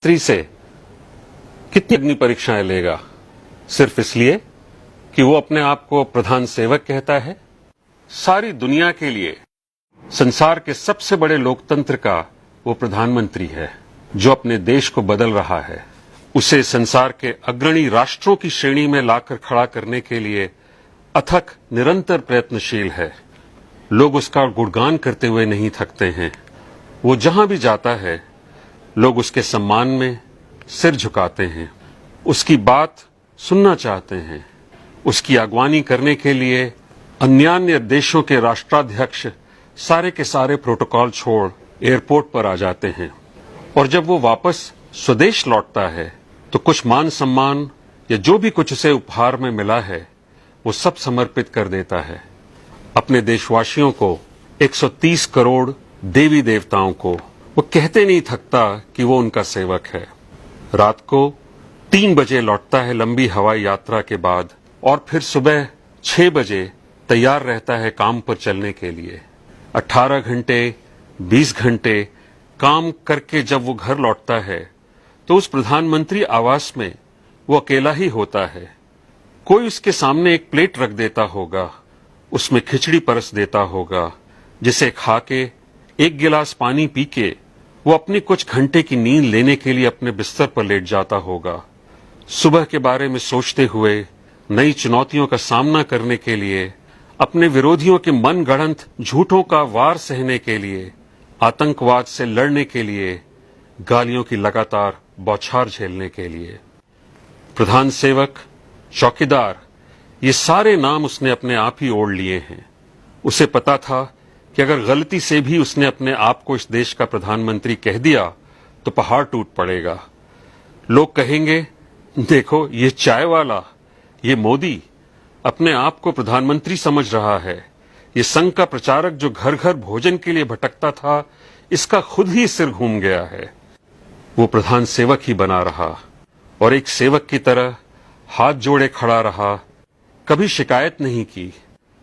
स्त्री से कितनी अग्नि परीक्षाएं लेगा, सिर्फ इसलिए कि वो अपने आप को प्रधान सेवक कहता है। सारी दुनिया के लिए संसार के सबसे बड़े लोकतंत्र का वो प्रधानमंत्री है जो अपने देश को बदल रहा है, उसे संसार के अग्रणी राष्ट्रों की श्रेणी में लाकर खड़ा करने के लिए अथक निरंतर प्रयत्नशील है। लोग उसका गुणगान करते हुए नहीं थकते हैं। वो जहां भी जाता है लोग उसके सम्मान में सिर झुकाते हैं, उसकी बात सुनना चाहते हैं। उसकी अगवानी करने के लिए अन्यान्य देशों के राष्ट्राध्यक्ष सारे के सारे प्रोटोकॉल छोड़ एयरपोर्ट पर आ जाते हैं और जब वो वापस स्वदेश लौटता है तो कुछ मान सम्मान या जो भी कुछ उसे उपहार में मिला है वो सब समर्पित कर देता है। अपने देशवासियों को, 130 करोड़ देवी देवताओं को वो कहते नहीं थकता कि वो उनका सेवक है। रात को 3 बजे लौटता है लंबी हवाई यात्रा के बाद और फिर सुबह 6 बजे तैयार रहता है काम पर चलने के लिए। 18 घंटे 20 घंटे काम करके जब वो घर लौटता है तो उस प्रधानमंत्री आवास में वो अकेला ही होता है। कोई उसके सामने एक प्लेट रख देता होगा, उसमें खिचड़ी परस देता होगा, जिसे खा के 1 गिलास पानी पी के वो अपनी कुछ घंटे की नींद लेने के लिए अपने बिस्तर पर लेट जाता होगा। सुबह के बारे में सोचते हुए, नई चुनौतियों का सामना करने के लिए, अपने विरोधियों के मनगढ़ंत झूठों का वार सहने के लिए, आतंकवाद से लड़ने के लिए, गालियों की लगातार बौछार झेलने के लिए। प्रधान सेवक, चौकीदार, ये सारे नाम उसने अपने आप ही ओढ़ लिए हैं। उसे पता था कि अगर गलती से भी उसने अपने आप को इस देश का प्रधानमंत्री कह दिया तो पहाड़ टूट पड़ेगा। लोग कहेंगे, देखो ये चाय वाला, ये मोदी अपने आप को प्रधानमंत्री समझ रहा है। ये संघ का प्रचारक जो घर घर भोजन के लिए भटकता था, इसका खुद ही सिर घूम गया है। वो प्रधान सेवक ही बना रहा और एक सेवक की तरह हाथ जोड़े खड़ा रहा। कभी शिकायत नहीं की,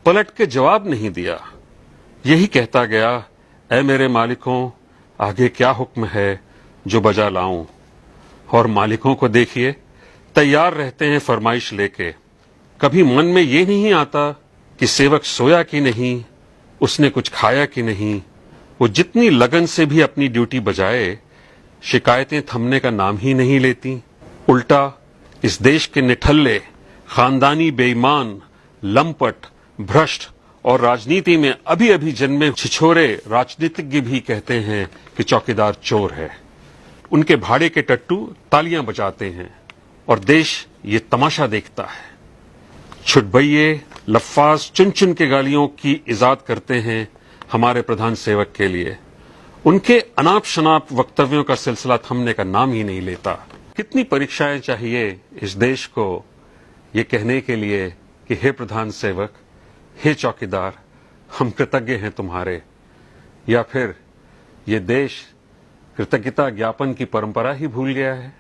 पलट के जवाब नहीं दिया। यही कहता गया, ऐ मेरे मालिकों, आगे क्या हुक्म है जो बजा लाऊं। और मालिकों को देखिए, तैयार रहते हैं फरमाइश लेके। कभी मन में ये नहीं आता कि सेवक सोया कि नहीं, उसने कुछ खाया कि नहीं। वो जितनी लगन से भी अपनी ड्यूटी बजाए, शिकायतें थमने का नाम ही नहीं लेती। उल्टा इस देश के निठल्ले, खानदानी बेईमान, लंपट, भ्रष्ट और राजनीति में अभी अभी जन्मे छिछोरे राजनीतिज्ञ भी कहते हैं कि चौकीदार चोर है। उनके भाड़े के टट्टू तालियां बजाते हैं और देश ये तमाशा देखता है। छुटभइये लफ्फाज चुन चुन के गालियों की इजाद करते हैं हमारे प्रधान सेवक के लिए। उनके अनाप शनाप वक्तव्यों का सिलसिला थमने का नाम ही नहीं लेता। कितनी परीक्षाएं चाहिए इस देश को ये कहने के लिए कि हे प्रधान सेवक, हे चौकीदार, हम कृतज्ञ हैं तुम्हारे। या फिर ये देश कृतज्ञता ज्ञापन की परंपरा ही भूल गया है।